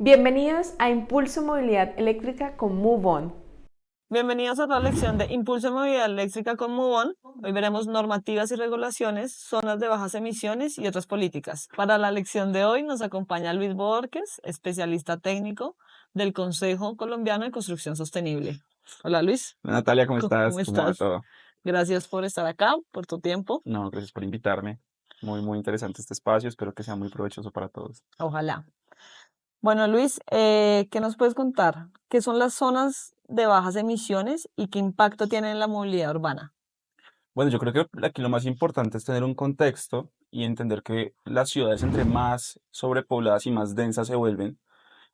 Bienvenidos a Impulso Movilidad Eléctrica con Move On. Bienvenidos a otra lección de Impulso de Movilidad Eléctrica con MUON. Hoy veremos normativas y regulaciones, zonas de bajas emisiones y otras políticas. Para la lección de hoy nos acompaña Luis Borges, especialista técnico del Consejo Colombiano de Construcción Sostenible. Hola Luis, Natalia, ¿cómo ¿cómo estás? ¿Cómo va estás? todo? Gracias por estar acá, por tu tiempo. No, gracias por invitarme. Muy interesante este espacio. Espero que sea muy provechoso para todos. Ojalá. Bueno, Luis, ¿qué nos puedes contar? ¿Qué son las zonas de bajas emisiones y qué impacto tienen en la movilidad urbana? Bueno, yo creo que aquí lo más importante es tener un contexto y entender que las ciudades entre más sobrepobladas y más densas se vuelven,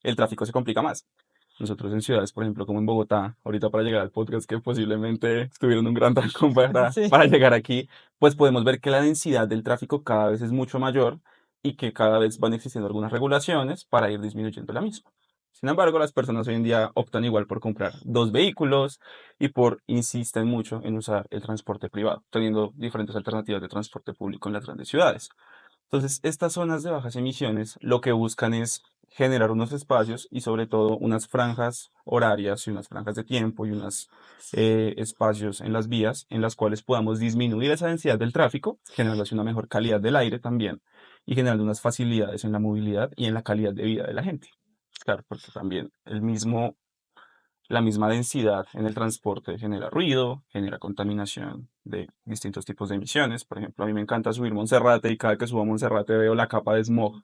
el tráfico se complica más. Nosotros en ciudades, por ejemplo, como en Bogotá, ahorita para llegar al podcast que posiblemente estuvieron un gran trancón Sí. para llegar aquí, pues podemos ver que la densidad del tráfico cada vez es mucho mayor y que cada vez van existiendo algunas regulaciones para ir disminuyendo la misma. Sin embargo, las personas hoy en día optan igual por comprar dos vehículos y insisten mucho en usar el transporte privado, teniendo diferentes alternativas de transporte público en las grandes ciudades. Entonces, estas zonas de bajas emisiones lo que buscan es generar unos espacios y sobre todo unas franjas horarias y unas franjas de tiempo y unos espacios en las vías en las cuales podamos disminuir esa densidad del tráfico, generando así una mejor calidad del aire también y generando unas facilidades en la movilidad y en la calidad de vida de la gente. Claro, porque también la misma densidad en el transporte genera ruido, genera contaminación de distintos tipos de emisiones. Por ejemplo, a mí me encanta subir Monserrate y cada que subo a Monserrate veo la capa de smog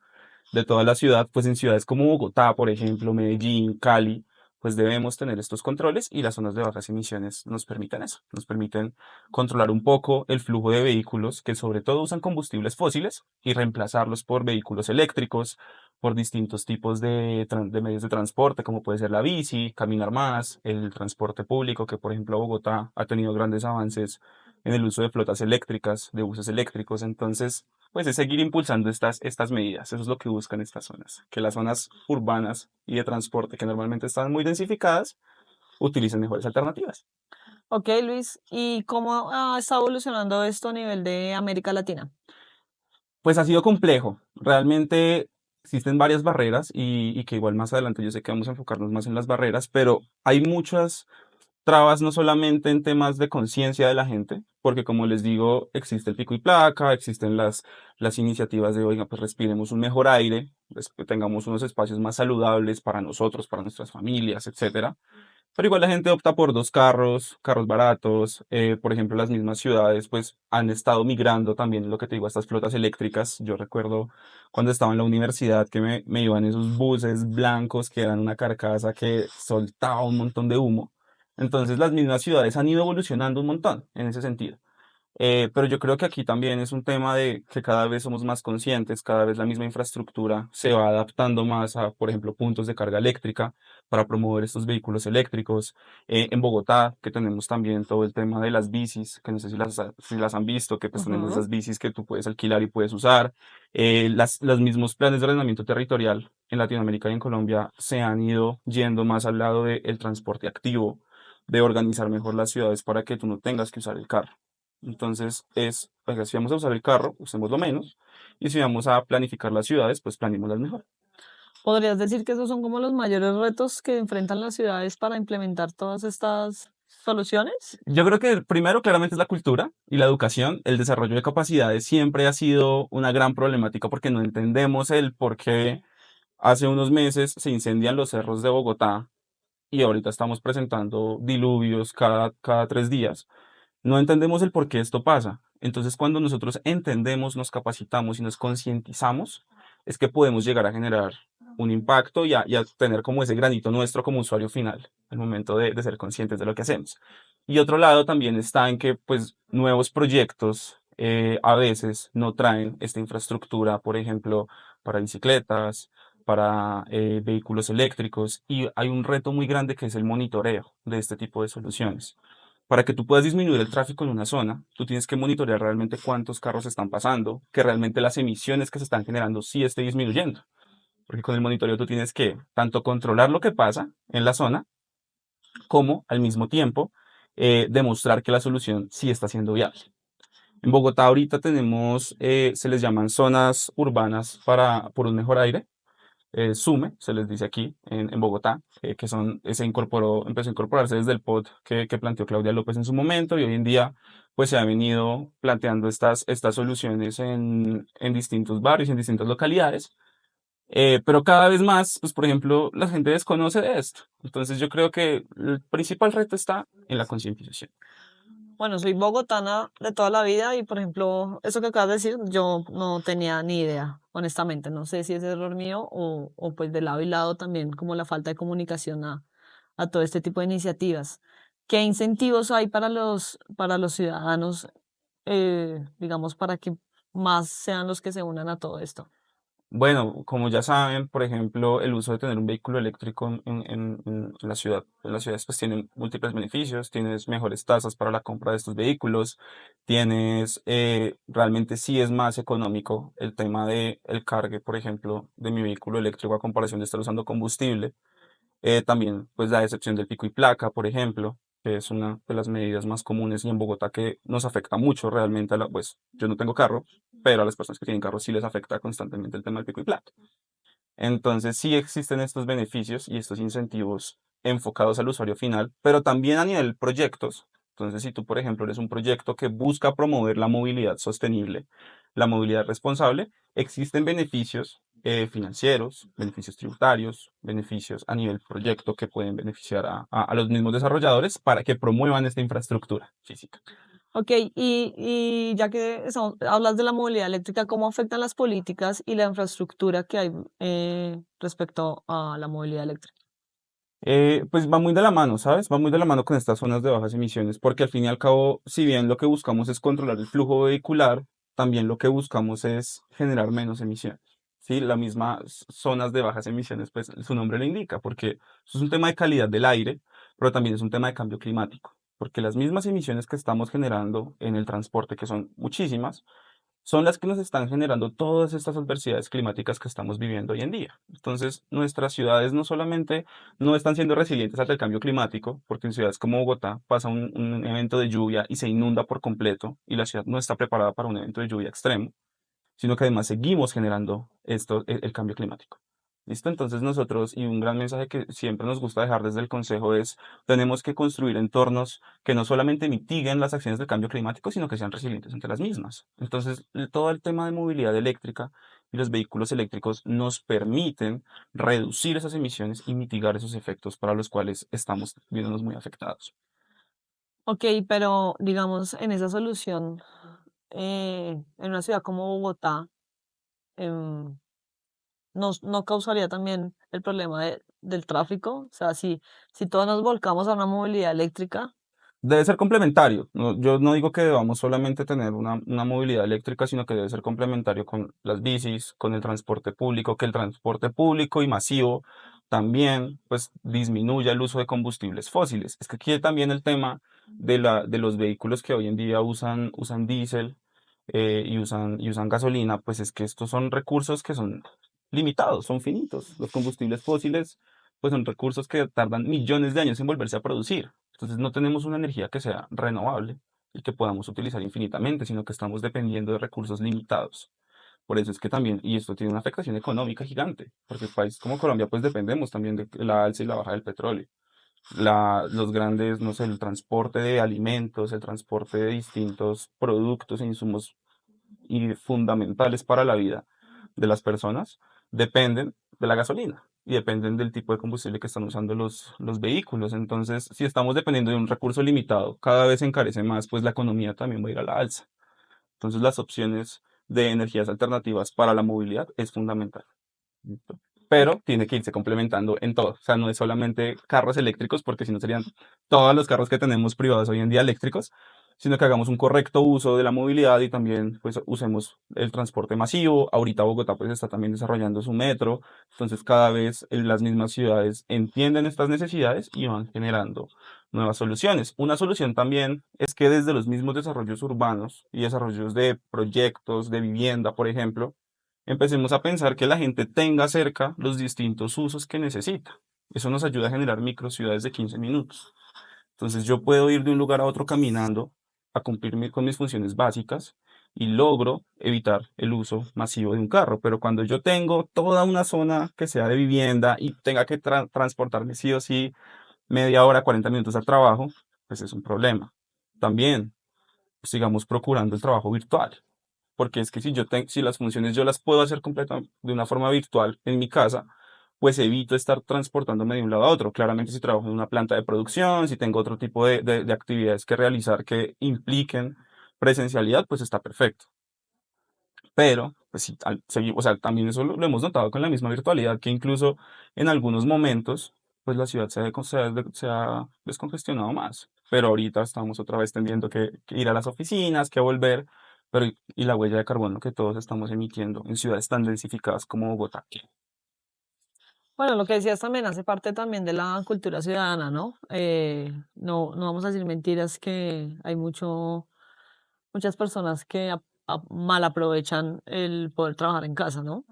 de toda la ciudad. Pues en ciudades como Bogotá, por ejemplo, Medellín, Cali, pues debemos tener estos controles y las zonas de bajas emisiones nos permiten eso, nos permiten controlar un poco el flujo de vehículos que sobre todo usan combustibles fósiles y reemplazarlos por vehículos eléctricos, por distintos tipos de medios de transporte, como puede ser la bici, caminar más, el transporte público, que por ejemplo Bogotá ha tenido grandes avances en el uso de flotas eléctricas, de buses eléctricos. Entonces, pues es seguir impulsando estas medidas. Eso es lo que buscan estas zonas, que las zonas urbanas y de transporte, que normalmente están muy densificadas, utilicen mejores alternativas. Ok, Luis, ¿y cómo está evolucionando esto a nivel de América Latina? Pues ha sido complejo. Realmente existen varias barreras y que igual más adelante yo sé que vamos a enfocarnos más en las barreras, pero hay muchas trabas no solamente en temas de conciencia de la gente, porque como les digo, existe el pico y placa, existen las iniciativas de, oiga, pues respiremos un mejor aire, tengamos unos espacios más saludables para nosotros, para nuestras familias, etcétera. Pero igual la gente opta por dos carros, carros baratos. Por ejemplo, las mismas ciudades pues han estado migrando también, lo que te digo, a estas flotas eléctricas. Yo recuerdo cuando estaba en la universidad que me iban esos buses blancos que eran una carcasa que soltaba un montón de humo. Entonces las mismas ciudades han ido evolucionando un montón en ese sentido. Pero yo creo que aquí también es un tema de que cada vez somos más conscientes, cada vez la misma infraestructura se va adaptando más a, por ejemplo, puntos de carga eléctrica para promover estos vehículos eléctricos. En Bogotá, que tenemos también todo el tema de las bicis, que no sé si las han visto, que pues tenemos Ujú. esas bicis que tú puedes alquilar y puedes usar. Los mismos planes de ordenamiento territorial en Latinoamérica y en Colombia se han ido yendo más al lado del transporte activo, de organizar mejor las ciudades para que tú no tengas que usar el carro. Entonces oiga, si vamos a usar el carro, usemos lo menos, y si vamos a planificar las ciudades, pues planeémoslas mejor. ¿Podrías decir que esos son como los mayores retos que enfrentan las ciudades para implementar todas estas soluciones? Yo creo que primero claramente es la cultura y la educación. El desarrollo de capacidades siempre ha sido una gran problemática porque no entendemos el por qué hace unos meses se incendian los cerros de Bogotá y ahorita estamos presentando diluvios cada 3 días. No entendemos el por qué esto pasa. Entonces, cuando nosotros entendemos, nos capacitamos y nos concientizamos, es que podemos llegar a generar un impacto y a tener como ese granito nuestro como usuario final, al momento de ser conscientes de lo que hacemos. Y otro lado también está en que, pues, nuevos proyectos a veces no traen esta infraestructura, por ejemplo, para bicicletas, para vehículos eléctricos, y hay un reto muy grande que es el monitoreo de este tipo de soluciones. Para que tú puedas disminuir el tráfico en una zona, tú tienes que monitorear realmente cuántos carros están pasando, que realmente las emisiones que se están generando sí estén disminuyendo. Porque con el monitoreo tú tienes que tanto controlar lo que pasa en la zona, como al mismo tiempo demostrar que la solución sí está siendo viable. En Bogotá ahorita tenemos, se les llaman zonas urbanas por un mejor aire, SUME, se les dice aquí en Bogotá, que empezó a incorporarse desde el POT que planteó Claudia López en su momento y hoy en día pues se ha venido planteando estas soluciones en distintos barrios, en distintas localidades, pero cada vez más, pues por ejemplo, la gente desconoce de esto. Entonces yo creo que el principal reto está en la concientización. Bueno, soy bogotana de toda la vida y, por ejemplo, eso que acabas de decir, yo no tenía ni idea, honestamente. No sé si es error mío o pues de lado y lado también como la falta de comunicación a todo este tipo de iniciativas. ¿Qué incentivos hay para los ciudadanos, digamos, para que más sean los que se unan a todo esto? Bueno, como ya saben, por ejemplo, el uso de tener un vehículo eléctrico en la ciudad, en las ciudades pues tienen múltiples beneficios, tienes mejores tasas para la compra de estos vehículos, realmente sí es más económico el tema de el cargue, por ejemplo, de mi vehículo eléctrico a comparación de estar usando combustible. También, pues la excepción del pico y placa, por ejemplo, que es una de las medidas más comunes y en Bogotá que nos afecta mucho realmente pues yo no tengo carro, pero a las personas que tienen carro sí les afecta constantemente el tema del pico y placa. Entonces sí existen estos beneficios y estos incentivos enfocados al usuario final, pero también a nivel proyectos. Entonces, si tú, por ejemplo, eres un proyecto que busca promover la movilidad sostenible, la movilidad responsable, existen beneficios financieros, beneficios tributarios, beneficios a nivel proyecto que pueden beneficiar a los mismos desarrolladores para que promuevan esta infraestructura física. Ok, y ya que hablas de la movilidad eléctrica, ¿cómo afectan las políticas y la infraestructura que hay respecto a la movilidad eléctrica? Pues va muy de la mano, ¿sabes? Va muy de la mano con estas zonas de bajas emisiones, porque al fin y al cabo, si bien lo que buscamos es controlar el flujo vehicular, también lo que buscamos es generar menos emisiones. Sí, la misma zonas de bajas emisiones, pues su nombre lo indica, porque eso es un tema de calidad del aire, pero también es un tema de cambio climático, porque las mismas emisiones que estamos generando en el transporte, que son muchísimas, son las que nos están generando todas estas adversidades climáticas que estamos viviendo hoy en día. Entonces, nuestras ciudades no solamente no están siendo resilientes ante el cambio climático, porque en ciudades como Bogotá pasa un evento de lluvia y se inunda por completo y la ciudad no está preparada para un evento de lluvia extremo, sino que además seguimos generando el cambio climático. ¿Listo? Entonces nosotros, y un gran mensaje que siempre nos gusta dejar desde el Consejo es, tenemos que construir entornos que no solamente mitiguen las acciones del cambio climático, sino que sean resilientes ante las mismas. Entonces, todo el tema de movilidad eléctrica y los vehículos eléctricos nos permiten reducir esas emisiones y mitigar esos efectos para los cuales estamos viéndonos muy afectados. Ok, pero digamos, en esa solución, en una ciudad como Bogotá, em, ¿no causaría también el problema del tráfico? O sea, si todos nos volcamos a una movilidad eléctrica, Debe ser complementario. Yo no digo que debamos solamente tener una movilidad eléctrica, sino que debe ser complementario con las bicis, con el transporte público, que el transporte público y masivo también pues disminuya el uso de combustibles fósiles. Es que aquí también el tema de los vehículos que hoy en día usan diésel y usan gasolina, pues es que estos son recursos que son limitados, son finitos. Los combustibles fósiles pues son recursos que tardan millones de años en volverse a producir. Entonces no tenemos una energía que sea renovable y que podamos utilizar infinitamente, sino que estamos dependiendo de recursos limitados. Por eso es que también, y esto tiene una afectación económica gigante, porque el país como Colombia pues dependemos también de la alza y la baja del petróleo. Los grandes, no sé, el transporte de alimentos, el transporte de distintos productos e insumos y fundamentales para la vida de las personas dependen de la gasolina y dependen del tipo de combustible que están usando los vehículos. Entonces, si estamos dependiendo de un recurso limitado, cada vez se encarece más, pues la economía también va a ir a la alza. Entonces, las opciones de energías alternativas para la movilidad es fundamental. ok, Pero tiene que irse complementando en todo. O sea, no es solamente carros eléctricos, porque si no serían todos los carros que tenemos privados hoy en día eléctricos, sino que hagamos un correcto uso de la movilidad y también pues usemos el transporte masivo. Ahorita Bogotá pues está también desarrollando su metro, entonces cada vez las mismas ciudades entienden estas necesidades y van generando nuevas soluciones. Una solución también es que desde los mismos desarrollos urbanos y desarrollos de proyectos de vivienda, por ejemplo, empecemos a pensar que la gente tenga cerca los distintos usos que necesita. Eso nos ayuda a generar microciudades de 15 minutos. Entonces yo puedo ir de un lugar a otro caminando a cumplir con mis funciones básicas y logro evitar el uso masivo de un carro. Pero cuando yo tengo toda una zona que sea de vivienda y tenga que transportarme sí o sí media hora, 40 minutos al trabajo, pues es un problema. También sigamos procurando el trabajo virtual, porque es que si las funciones yo las puedo hacer completamente de una forma virtual en mi casa, pues evito estar transportándome de un lado a otro. Claramente si trabajo en una planta de producción, si tengo otro tipo de actividades que realizar que impliquen presencialidad, pues está perfecto. Pero, pues sí, o sea, también eso lo hemos notado con la misma virtualidad, que incluso en algunos momentos, pues la ciudad se ha descongestionado más. Pero ahorita estamos otra vez teniendo que ir a las oficinas, que volver, pero y la huella de carbono que todos estamos emitiendo en ciudades tan densificadas como Bogotá. Bueno, lo que decías también hace parte también de la cultura ciudadana, ¿no? No vamos a decir mentiras que hay muchas personas que mal aprovechan el poder trabajar en casa, ¿no?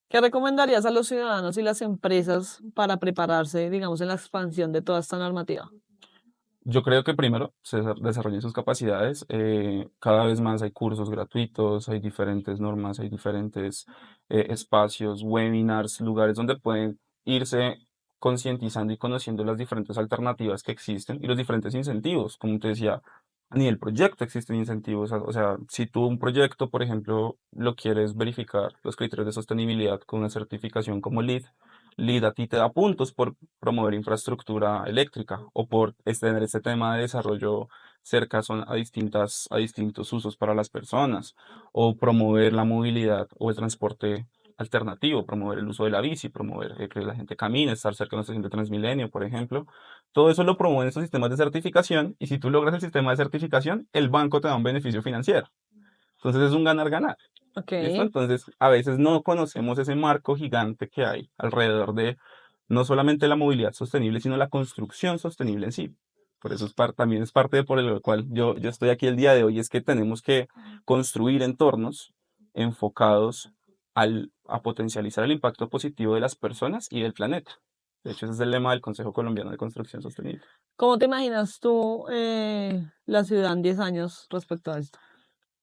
¿Qué recomendarías a los ciudadanos y las empresas para prepararse, digamos, en la expansión de toda esta normativa? Yo creo que primero se desarrollen sus capacidades. Cada vez más hay cursos gratuitos, hay diferentes normas, hay diferentes espacios, webinars, lugares donde pueden irse concientizando y conociendo las diferentes alternativas que existen y los diferentes incentivos. Como te decía, a nivel proyecto existen incentivos. O sea, si tú un proyecto, por ejemplo, lo quieres verificar los criterios de sostenibilidad con una certificación como LEED, LEED a ti te da puntos por promover infraestructura eléctrica o por tener este tema de desarrollo cerca a distintos usos para las personas o promover la movilidad o el transporte alternativo, promover el uso de la bici, promover que la gente camine, estar cerca de una estación de Transmilenio, por ejemplo. Todo eso lo promueven estos sistemas de certificación y si tú logras el sistema de certificación, el banco te da un beneficio financiero. Entonces es un ganar-ganar. Ok. ¿Listo? Entonces, a veces no conocemos ese marco gigante que hay alrededor de no solamente la movilidad sostenible, sino la construcción sostenible en sí. Por eso también es parte de por el cual yo estoy aquí el día de hoy, es que tenemos que construir entornos enfocados a potencializar el impacto positivo de las personas y del planeta. De hecho, ese es el lema del Consejo Colombiano de Construcción Sostenible. ¿Cómo te imaginas tú la ciudad en 10 años respecto a esto?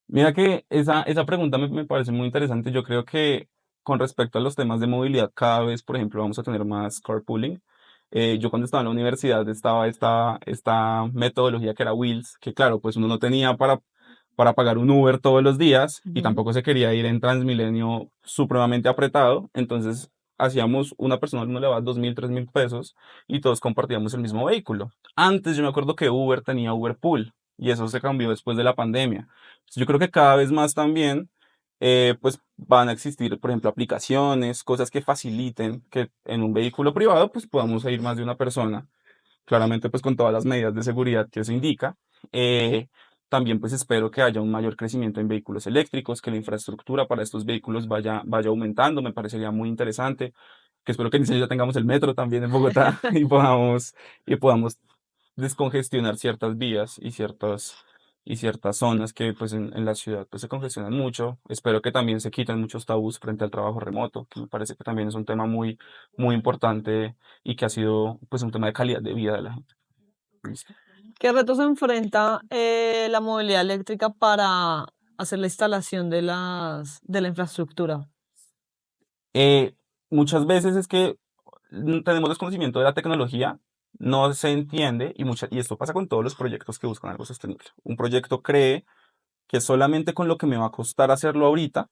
Mira que esa pregunta me parece muy interesante. Yo creo que con respecto a los temas de movilidad, cada vez, por ejemplo, vamos a tener más carpooling. Yo cuando estaba en la universidad estaba esta metodología que era Wheels, que claro, pues uno no tenía para pagar un Uber todos los días y Ujú. tampoco se quería ir en Transmilenio supremamente apretado. Entonces hacíamos, una persona uno le daba 2.000, 3.000 pesos y todos compartíamos el mismo vehículo. Antes yo me acuerdo que Uber tenía Uber Pool y eso se cambió después de la pandemia. Yo creo que cada vez más también, pues van a existir, por ejemplo, aplicaciones, cosas que faciliten que en un vehículo privado, pues podamos ir más de una persona, claramente pues con todas las medidas de seguridad que eso indica. Eh, También pues espero que haya un mayor crecimiento en vehículos eléctricos, que la infraestructura para estos vehículos vaya aumentando, me parecería muy interesante, que espero que en ese ya tengamos el metro también en Bogotá y podamos descongestionar ciertas vías y ciertas zonas que pues en la ciudad pues se congestionan mucho. Espero que también se quiten muchos tabús frente al trabajo remoto, que me parece que también es un tema muy, muy importante y que ha sido pues un tema de calidad de vida de la gente. Listo. ¿Qué retos enfrenta la movilidad eléctrica para hacer la instalación de la infraestructura? Eh, Muchas veces es que tenemos desconocimiento de la tecnología, no se entiende y esto pasa con todos los proyectos que buscan algo sostenible. Un proyecto cree que solamente con lo que me va a costar hacerlo ahorita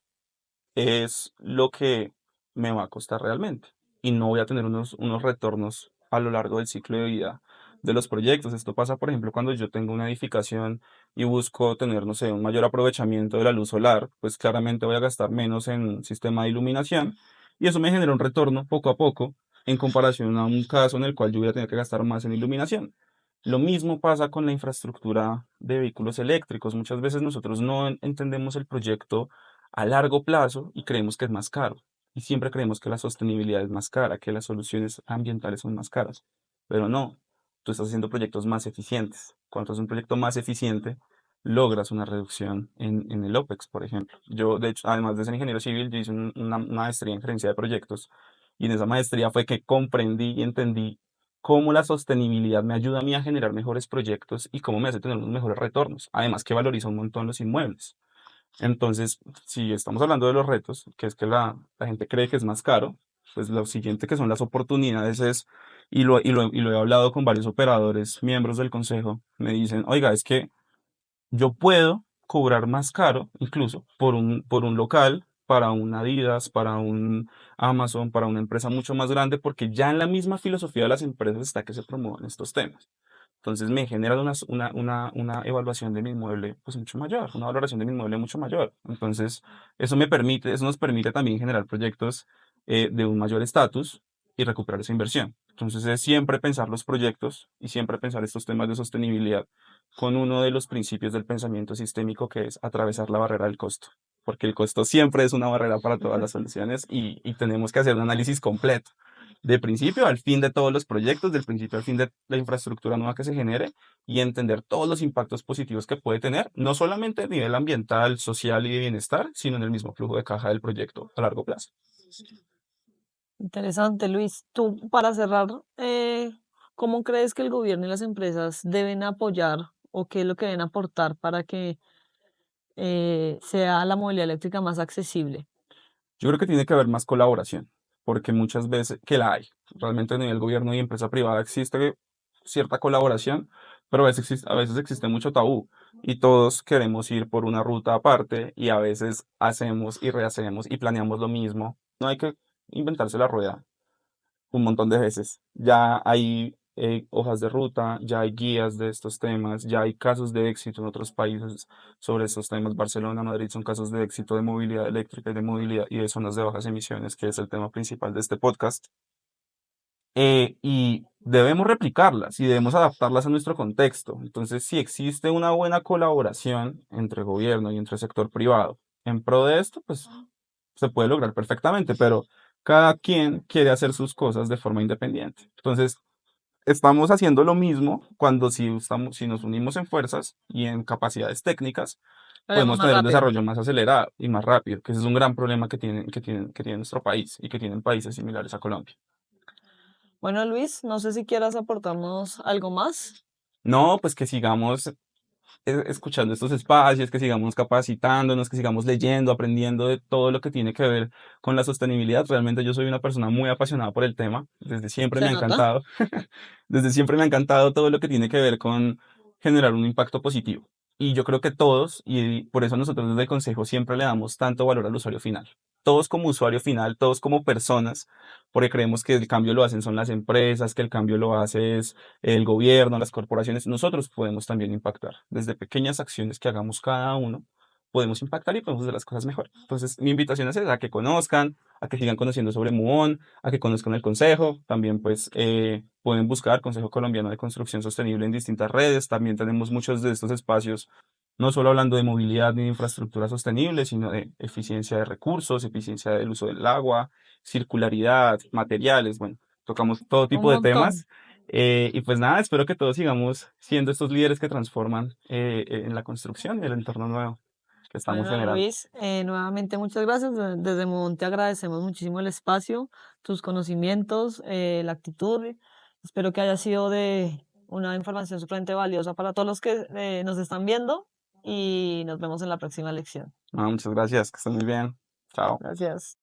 es lo que me va a costar realmente y no voy a tener unos retornos a lo largo del ciclo de vida de los proyectos. Esto pasa, por ejemplo, cuando yo tengo una edificación y busco tener, no sé, un mayor aprovechamiento de la luz solar, pues claramente voy a gastar menos en un sistema de iluminación y eso me genera un retorno poco a poco en comparación a un caso en el cual yo voy a tener que gastar más en iluminación. Lo mismo pasa con la infraestructura de vehículos eléctricos. Muchas veces nosotros no entendemos el proyecto a largo plazo y creemos que es más caro. Y siempre creemos que la sostenibilidad es más cara, que las soluciones ambientales son más caras. Pero no, tú estás haciendo proyectos más eficientes. Cuando haces un proyecto más eficiente, logras una reducción en el OPEX, por ejemplo. Yo, de hecho, además de ser ingeniero civil, yo hice una maestría en gerencia de proyectos y en esa maestría fue que comprendí y entendí cómo la sostenibilidad me ayuda a mí a generar mejores proyectos y cómo me hace tener unos mejores retornos. Además que valoriza un montón los inmuebles. Entonces, si estamos hablando de los retos, que es que la gente cree que es más caro, pues lo siguiente que son las oportunidades es, y lo he hablado con varios operadores, miembros del consejo, me dicen, oiga, es que yo puedo cobrar más caro, incluso, por un local, para un Adidas, para un Amazon, para una empresa mucho más grande, porque ya en la misma filosofía de las empresas está que se promuevan estos temas. Entonces me genera una evaluación de mi inmueble pues mucho mayor, una valoración de mi inmueble mucho mayor. Entonces eso nos permite también generar proyectos de un mayor estatus y recuperar esa inversión. Entonces es siempre pensar los proyectos y siempre pensar estos temas de sostenibilidad con uno de los principios del pensamiento sistémico que es atravesar la barrera del costo. Porque el costo siempre es una barrera para todas las soluciones y tenemos que hacer un análisis completo de principio al fin de todos los proyectos, del principio al fin de la infraestructura nueva que se genere y entender todos los impactos positivos que puede tener, no solamente a nivel ambiental, social y de bienestar, sino en el mismo flujo de caja del proyecto a largo plazo. Interesante, Luis. Tú, para cerrar, ¿cómo crees que el gobierno y las empresas deben apoyar o qué es lo que deben aportar para que sea la movilidad eléctrica más accesible? Yo creo que tiene que haber más colaboración, porque muchas veces que la hay. Realmente a nivel gobierno y empresa privada existe cierta colaboración, pero a veces existe mucho tabú y todos queremos ir por una ruta aparte y a veces hacemos y rehacemos y planeamos lo mismo. No hay que inventarse la rueda un montón de veces. Ya hay hojas de ruta, ya hay guías de estos temas, ya hay casos de éxito en otros países sobre estos temas. Barcelona, Madrid son casos de éxito de movilidad eléctrica y de movilidad y de zonas de bajas emisiones, que es el tema principal de este podcast. Y debemos replicarlas y debemos adaptarlas a nuestro contexto. Entonces, si existe una buena colaboración entre gobierno y entre sector privado en pro de esto, pues se puede lograr perfectamente, pero cada quien quiere hacer sus cosas de forma independiente. Entonces, estamos haciendo lo mismo cuando si nos unimos en fuerzas y en capacidades técnicas, Lo haremos podemos más tener un rápido. desarrollo más acelerado y más rápido, que ese es un gran problema que tiene nuestro país y que tienen países similares a Colombia. Bueno, Luis, no sé si quieras aportarnos algo más. No, pues que sigamos escuchando estos espacios, que sigamos capacitándonos, que sigamos leyendo, aprendiendo de todo lo que tiene que ver con la sostenibilidad. Realmente yo soy una persona muy apasionada por el tema, desde siempre me ¿Se ha nota? encantado, desde siempre me ha encantado todo lo que tiene que ver con generar un impacto positivo. Y yo creo que todos, y por eso nosotros desde el Consejo siempre le damos tanto valor al usuario final. Todos como usuario final, todos como personas, porque creemos que el cambio lo hacen son las empresas, que el cambio lo hace es el gobierno, las corporaciones, nosotros podemos también impactar. Desde pequeñas acciones que hagamos cada uno, podemos impactar y podemos hacer las cosas mejor. Entonces, mi invitación es esa, a que conozcan, a que sigan conociendo sobre Muón, a que conozcan el Consejo. También, pues, pueden buscar Consejo Colombiano de Construcción Sostenible en distintas redes. También tenemos muchos de estos espacios, no solo hablando de movilidad ni de infraestructura sostenible, sino de eficiencia de recursos, eficiencia del uso del agua, circularidad, materiales. Bueno, tocamos todo Un tipo de montón. temas. Y pues nada, espero que todos sigamos siendo estos líderes que transforman en la construcción y el entorno nuevo que estamos Bueno, generando. Luis, nuevamente muchas gracias. Desde Monte agradecemos muchísimo el espacio, tus conocimientos, la actitud. Espero que haya sido de una información supremamente valiosa para todos los que nos están viendo y nos vemos en la próxima lección. Muchas gracias, que estén muy bien. Chao. Gracias.